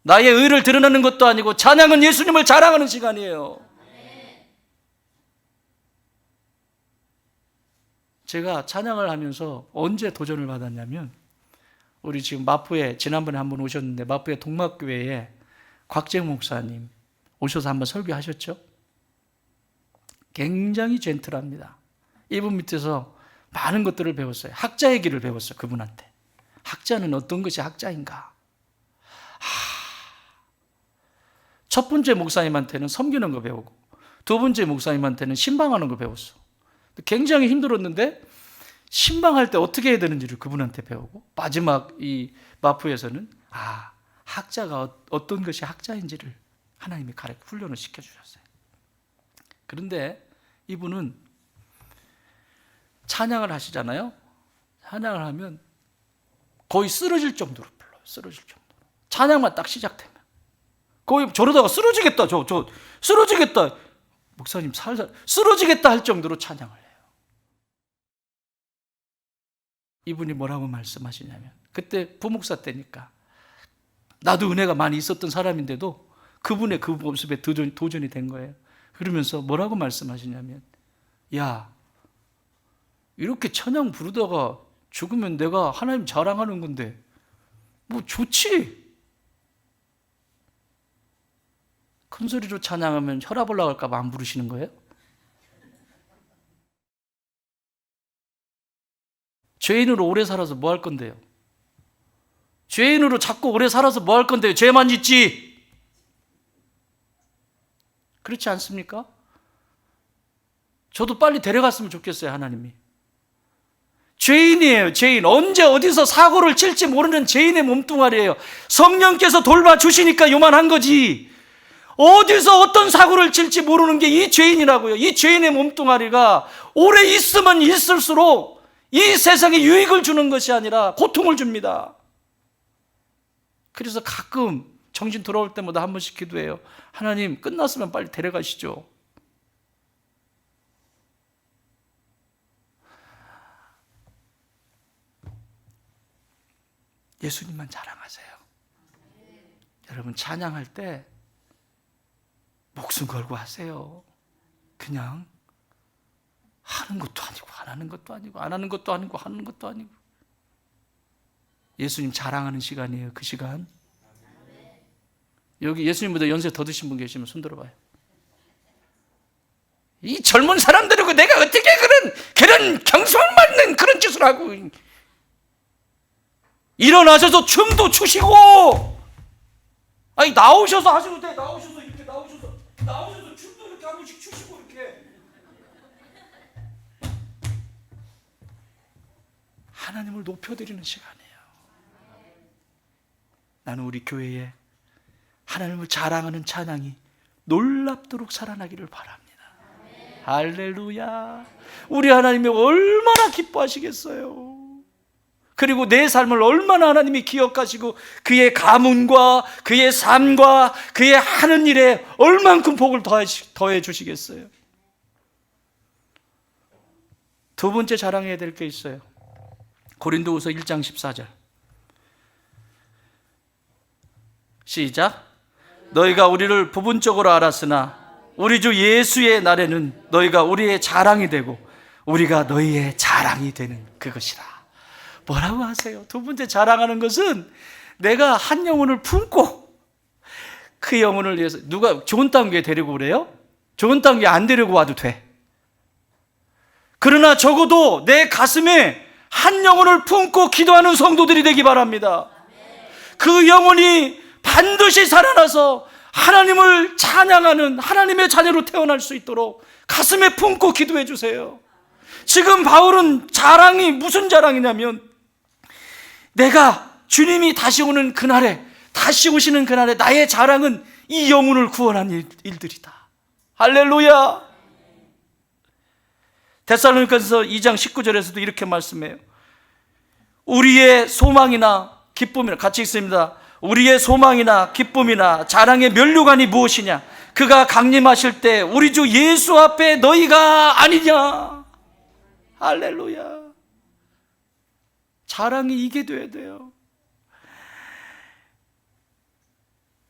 나의 의를 드러내는 것도 아니고, 찬양은 예수님을 자랑하는 시간이에요. 제가 찬양을 하면서 언제 도전을 받았냐면, 우리 지금 마포에 지난번에 한번 오셨는데, 마포의 동막교회에 곽재 목사님 오셔서 한번 설교하셨죠? 굉장히 젠틀합니다. 이분 밑에서 많은 것들을 배웠어요. 학자의 길을 배웠어요. 그분한테. 학자는 어떤 것이 학자인가? 첫 번째 목사님한테는 섬기는 거 배우고, 두 번째 목사님한테는 신방하는 거 배웠어. 굉장히 힘들었는데 신방할 때 어떻게 해야 되는지를 그분한테 배우고, 마지막 이 마포에서는 학자가 어떤 것이 학자인지를 하나님이 훈련을 시켜주셨어요. 그런데 이분은 찬양을 하시잖아요. 찬양을 하면 거의 쓰러질 정도로 불러요. 쓰러질 정도로. 찬양만 딱 시작되면 거의 저러다가 쓰러지겠다. 쓰러지겠다. 목사님 살살 쓰러지겠다 할 정도로 찬양을 해요. 이분이 뭐라고 말씀하시냐면, 그때 부목사 때니까 나도 은혜가 많이 있었던 사람인데도 그분의 그 모습에 도전이 된 거예요. 그러면서 뭐라고 말씀하시냐면, 야, 이렇게 찬양 부르다가 죽으면 내가 하나님 자랑하는 건데 뭐 좋지. 큰 소리로 찬양하면 혈압 올라갈까 봐 안 부르시는 거예요? 죄인으로 오래 살아서 뭐 할 건데요? 죄인으로 자꾸 오래 살아서 뭐 할 건데요? 죄만 짓지. 그렇지 않습니까? 저도 빨리 데려갔으면 좋겠어요, 하나님이. 죄인이에요, 죄인. 언제 어디서 사고를 칠지 모르는 죄인의 몸뚱아리예요. 성령께서 돌봐주시니까 요만한 거지. 어디서 어떤 사고를 칠지 모르는 게 이 죄인이라고요. 이 죄인의 몸뚱아리가 오래 있으면 있을수록 이 세상에 유익을 주는 것이 아니라 고통을 줍니다. 그래서 가끔 정신 돌아올 때마다 한 번씩 기도해요. 하나님, 끝났으면 빨리 데려가시죠. 예수님만 자랑하세요. 여러분, 찬양할 때 목숨 걸고 하세요. 그냥 하는 것도 아니고 안 하는 것도 아니고 안 하는 것도 아니고 하는 것도 아니고. 예수님 자랑하는 시간이에요. 그 시간. 여기 예수님보다 연세 더 드신 분 계시면 손 들어봐요. 이 젊은 사람들이고 내가 어떻게 그런 경성맞는 그런 짓을 하고, 일어나셔서 춤도 추시고, 아니 나오셔서 하셔도 돼. 나오셔서 이렇게 나오셔서 춤도 이렇게 한 번씩 추시고 이렇게. 하나님을 높여드리는 시간이에요. 나는 우리 교회에 하나님을 자랑하는 찬양이 놀랍도록 살아나기를 바랍니다. 할렐루야. 우리 하나님이 얼마나 기뻐하시겠어요. 그리고 내 삶을 얼마나 하나님이 기억하시고 그의 가문과 그의 삶과 그의 하는 일에 얼만큼 복을 더해 주시겠어요. 두 번째 자랑해야 될 게 있어요. 고린도후서 1장 14절 시작. 너희가 우리를 부분적으로 알았으나 우리 주 예수의 날에는 너희가 우리의 자랑이 되고 우리가 너희의 자랑이 되는 그것이라. 뭐라고 하세요? 두 번째 자랑하는 것은 내가 한 영혼을 품고 그 영혼을 위해서, 누가 좋은 땅 위에 데리고 그래요? 좋은 땅 위에 안 데리고 와도 돼. 그러나 적어도 내 가슴에 한 영혼을 품고 기도하는 성도들이 되기 바랍니다. 그 영혼이 반드시 살아나서 하나님을 찬양하는 하나님의 자녀로 태어날 수 있도록 가슴에 품고 기도해 주세요. 지금 바울은 자랑이 무슨 자랑이냐면, 내가 주님이 다시 오시는 그날에 나의 자랑은 이 영혼을 구원한 일들이다. 할렐루야. 데살로니가서 2장 19절에서도 이렇게 말씀해요. 우리의 소망이나 기쁨이나, 같이 읽습니다. 우리의 소망이나 기쁨이나 자랑의 면류관이 무엇이냐? 그가 강림하실 때 우리 주 예수 앞에 너희가 아니냐. 할렐루야. 자랑이 이게 돼야 돼요.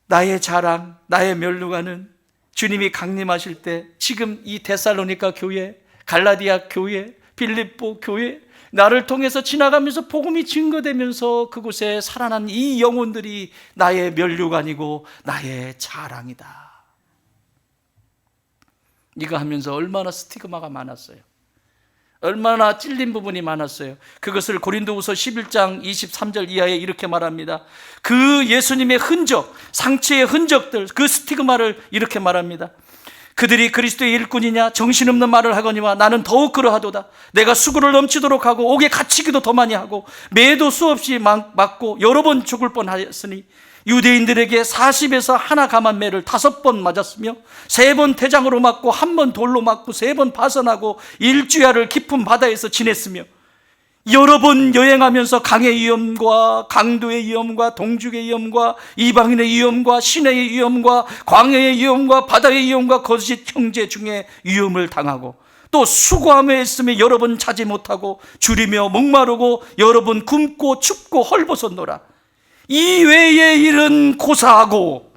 나의 자랑, 나의 면류관은 주님이 강림하실 때 지금 이 데살로니가 교회, 갈라디아 교회, 빌립보 교회, 나를 통해서 지나가면서 복음이 증거되면서 그곳에 살아난 이 영혼들이 나의 면류관이고 나의 자랑이다. 이거 하면서 얼마나 스티그마가 많았어요. 얼마나 찔린 부분이 많았어요. 그것을 고린도후서 11장 23절 이하에 이렇게 말합니다. 그 예수님의 흔적, 상처의 흔적들, 그 스티그마를 이렇게 말합니다. 그들이 그리스도의 일꾼이냐? 정신없는 말을 하거니와 나는 더욱 그러하도다. 내가 수고를 넘치도록 하고 옥에 갇히기도 더 많이 하고 매도 수없이 맞고 여러 번 죽을 뻔하였으니 유대인들에게 40에서 하나 감한 매를 5번 맞았으며 3번 태장으로 맞고 1번 돌로 맞고 3번 파선하고 일주야를 깊은 바다에서 지냈으며 여러 번 여행하면서 강의 위험과 강도의 위험과 동죽의 위험과 이방인의 위험과 시내의 위험과 광야의 위험과 바다의 위험과 거짓 형제 중에 위험을 당하고 또 수고하며 했으며 여러 번 자지 못하고 줄이며 목마르고 여러 번 굶고 춥고 헐벗었노라. 이 외의 일은 고사하고,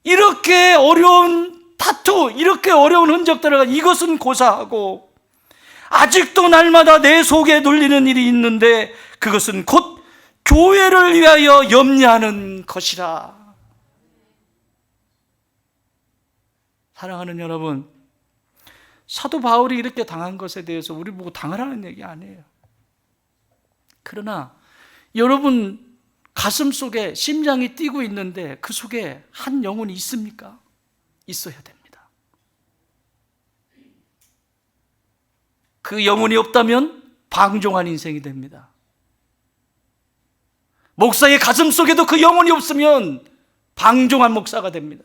이렇게 어려운 타투, 이렇게 어려운 흔적들을 이것은 고사하고 아직도 날마다 내 속에 눌리는 일이 있는데 그것은 곧 교회를 위하여 염려하는 것이라. 사랑하는 여러분, 사도 바울이 이렇게 당한 것에 대해서 우리 보고 당하라는 얘기 아니에요. 그러나 여러분 가슴 속에 심장이 뛰고 있는데 그 속에 한 영혼이 있습니까? 있어야 됩니다. 그 영혼이 없다면 방종한 인생이 됩니다. 목사의 가슴 속에도 그 영혼이 없으면 방종한 목사가 됩니다.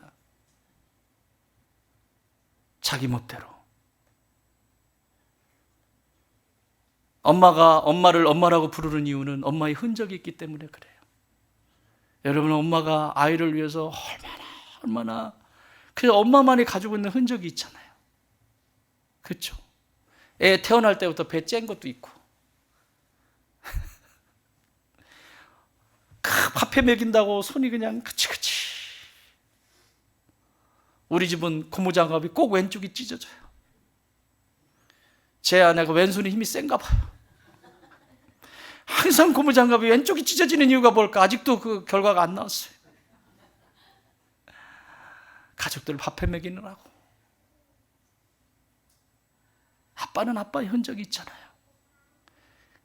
자기 멋대로. 엄마가 엄마를 엄마라고 부르는 이유는 엄마의 흔적이 있기 때문에 그래요. 여러분, 엄마가 아이를 위해서 얼마나 그래서 엄마만이 가지고 있는 흔적이 있잖아요. 그렇죠? 애 태어날 때부터 배 짠 것도 있고 밥해 먹인다고 손이 그냥 그치. 우리 집은 고무장갑이 꼭 왼쪽이 찢어져요. 제 아내가 왼손이 힘이 센가 봐요. 항상 고무장갑이 왼쪽이 찢어지는 이유가 뭘까? 아직도 그 결과가 안 나왔어요. 가족들 밥해 먹이느라고. 아빠는 아빠의 흔적이 있잖아요.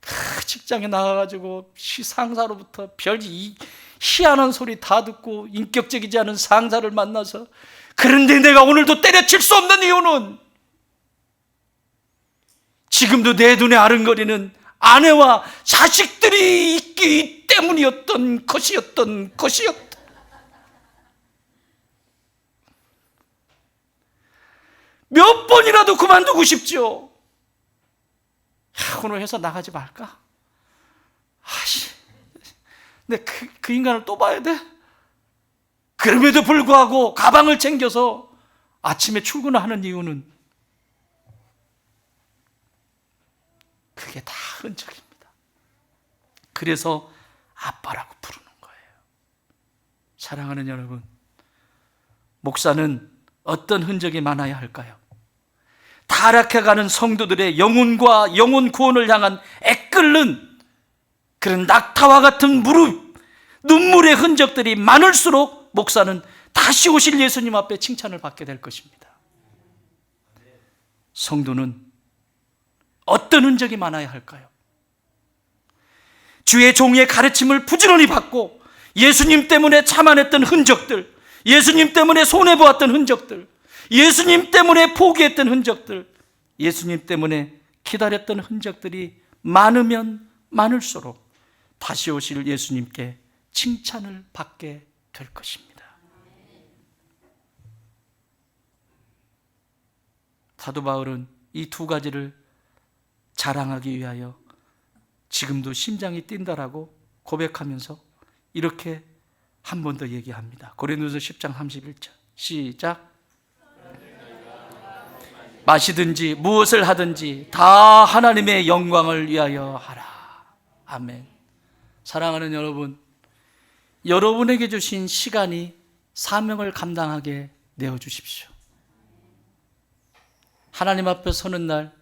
그 직장에 나가가지고 상사로부터 별이 희한한 소리 다 듣고 인격적이지 않은 상사를 만나서, 그런데 내가 오늘도 때려칠 수 없는 이유는 지금도 내 눈에 아른거리는 아내와 자식들이 있기 때문이었던 것이었다. 몇 번이라도 그만두고 싶죠. 오늘 회사 나가지 말까? 근데 그 인간을 또 봐야 돼? 그럼에도 불구하고 가방을 챙겨서 아침에 출근을 하는 이유는 그게 다 흔적입니다. 그래서 아빠라고 부르는 거예요. 사랑하는 여러분, 목사는 어떤 흔적이 많아야 할까요? 타락해가는 성도들의 영혼과 영혼 구원을 향한 애끓는 그런 낙타와 같은 무릎, 눈물의 흔적들이 많을수록 목사는 다시 오실 예수님 앞에 칭찬을 받게 될 것입니다. 성도는 어떤 흔적이 많아야 할까요? 주의 종의 가르침을 부지런히 받고 예수님 때문에 참아냈던 흔적들, 예수님 때문에 손해보았던 흔적들, 예수님 때문에 포기했던 흔적들, 예수님 때문에 기다렸던 흔적들이 많으면 많을수록 다시 오실 예수님께 칭찬을 받게 될 것입니다. 사도 바울은 이 두 가지를 자랑하기 위하여 지금도 심장이 뛴다라고 고백하면서 이렇게 한 번 더 얘기합니다. 고린도서 10장 31절 시작. 마시든지 무엇을 하든지 다 하나님의 영광을 위하여 하라. 아멘. 사랑하는 여러분, 여러분에게 주신 시간이 사명을 감당하게 내어주십시오. 하나님 앞에 서는 날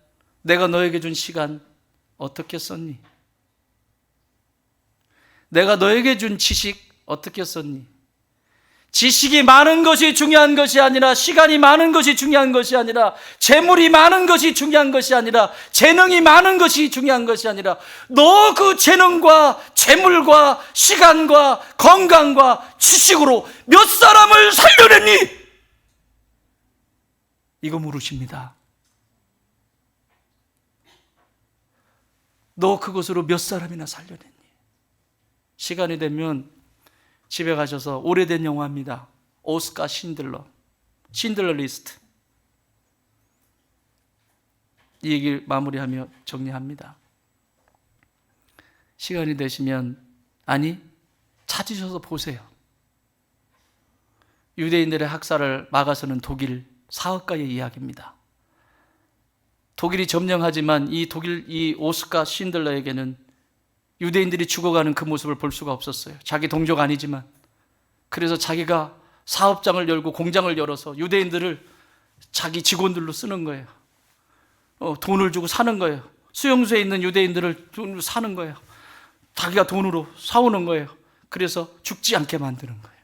내가 너에게 준 시간 어떻게 썼니? 내가 너에게 준 지식 어떻게 썼니? 지식이 많은 것이 중요한 것이 아니라, 시간이 많은 것이 중요한 것이 아니라, 재물이 많은 것이 중요한 것이 아니라, 재능이 많은 것이 중요한 것이 아니라, 너 그 재능과 재물과 시간과 건강과 지식으로 몇 사람을 살려냈니? 이거 물으십니다. 너 그것으로 몇 사람이나 살려냈니? 시간이 되면 집에 가셔서, 오래된 영화입니다. 오스카 신들러 리스트. 이 얘기를 마무리하며 정리합니다. 시간이 되시면, 아니 찾으셔서 보세요. 유대인들의 학살을 막아서는 독일 사업가의 이야기입니다. 독일이 점령하지만 이 오스카 신들러에게는 유대인들이 죽어가는 그 모습을 볼 수가 없었어요. 자기 동족 아니지만. 그래서 자기가 사업장을 열고 공장을 열어서 유대인들을 자기 직원들로 쓰는 거예요. 돈을 주고 사는 거예요. 수용소에 있는 유대인들을 돈으로 사는 거예요. 자기가 돈으로 사오는 거예요. 그래서 죽지 않게 만드는 거예요.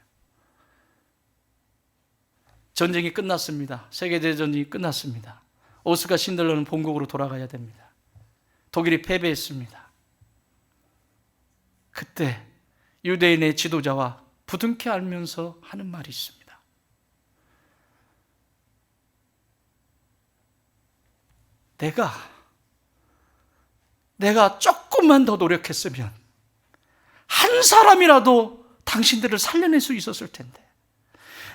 전쟁이 끝났습니다. 세계대전이 끝났습니다. 오스카 신들러는 본국으로 돌아가야 됩니다. 독일이 패배했습니다. 그때 유대인의 지도자와 부둥켜 안면서 하는 말이 있습니다. 내가 조금만 더 노력했으면 한 사람이라도 당신들을 살려낼 수 있었을 텐데,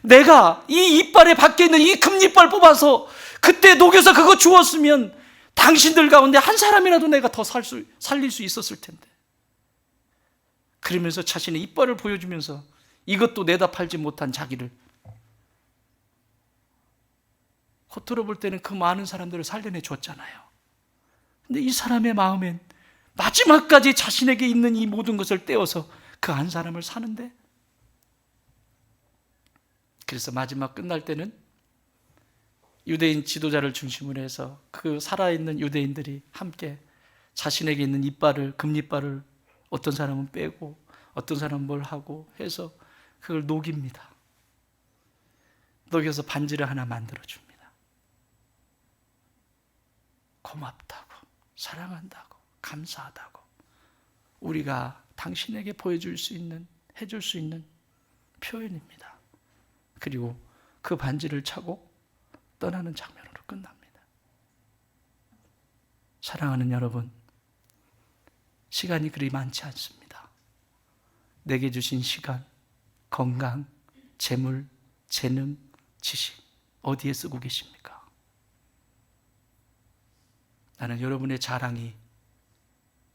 내가 이 이빨에 밖에 있는 이 금이빨 뽑아서 그때 녹여서 그거 주었으면 당신들 가운데 한 사람이라도 내가 더 살릴 수 있었을 텐데. 그러면서 자신의 이빨을 보여주면서 이것도 내다 팔지 못한 자기를, 겉으로 볼 때는 그 많은 사람들을 살려내 줬잖아요. 근데 이 사람의 마음엔 마지막까지 자신에게 있는 이 모든 것을 떼어서 그 한 사람을 사는데, 그래서 마지막 끝날 때는 유대인 지도자를 중심으로 해서 그 살아있는 유대인들이 함께 자신에게 있는 이빨을, 금이빨을 어떤 사람은 빼고 어떤 사람은 뭘 하고 해서 그걸 녹입니다. 녹여서 반지를 하나 만들어줍니다. 고맙다고, 사랑한다고, 감사하다고 우리가 당신에게 보여줄 수 있는, 해줄 수 있는 표현입니다. 그리고 그 반지를 차고 떠나는 장면으로 끝납니다. 사랑하는 여러분, 시간이 그리 많지 않습니다. 내게 주신 시간, 건강, 재물, 재능, 지식 어디에 쓰고 계십니까? 나는 여러분의 자랑이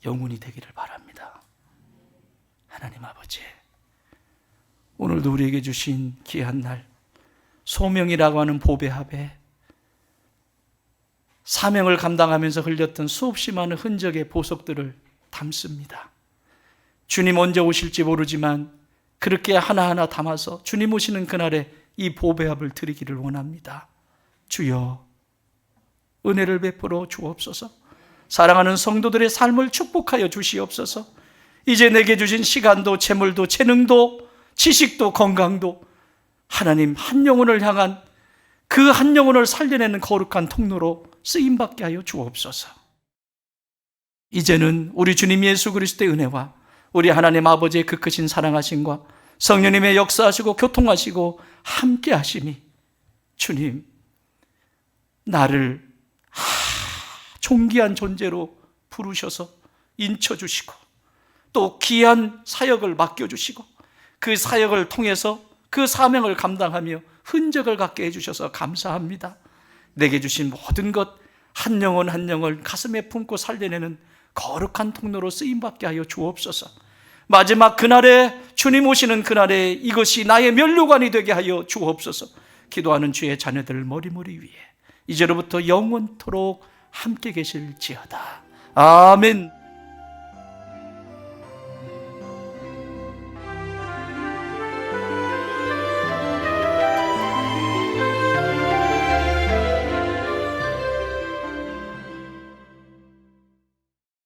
영혼이 되기를 바랍니다. 하나님 아버지, 오늘도 우리에게 주신 귀한 날, 소명이라고 하는 보배합에 사명을 감당하면서 흘렸던 수없이 많은 흔적의 보석들을 담습니다. 주님 언제 오실지 모르지만 그렇게 하나하나 담아서 주님 오시는 그날에 이 보배합을 드리기를 원합니다. 주여, 은혜를 베풀어 주옵소서. 사랑하는 성도들의 삶을 축복하여 주시옵소서. 이제 내게 주신 시간도 재물도 재능도 지식도 건강도 하나님 한 영혼을 향한 그 한 영혼을 살려내는 거룩한 통로로 쓰임받게 하여 주옵소서. 이제는 우리 주님 예수 그리스도의 은혜와 우리 하나님 아버지의 그 크신 사랑하심과 성령님의 역사하시고 교통하시고 함께 하심이 주님 나를 존귀한 존재로 부르셔서 인쳐주시고 또 귀한 사역을 맡겨주시고 그 사역을 통해서 그 사명을 감당하며 흔적을 갖게 해주셔서 감사합니다. 내게 주신 모든 것 한 영혼 한 영혼 가슴에 품고 살려내는 거룩한 통로로 쓰임받게 하여 주옵소서. 마지막 그날에 주님 오시는 그날에 이것이 나의 면류관이 되게 하여 주옵소서. 기도하는 주의 자녀들 머리머리 위에 이제로부터 영원토록 함께 계실지어다. 아멘.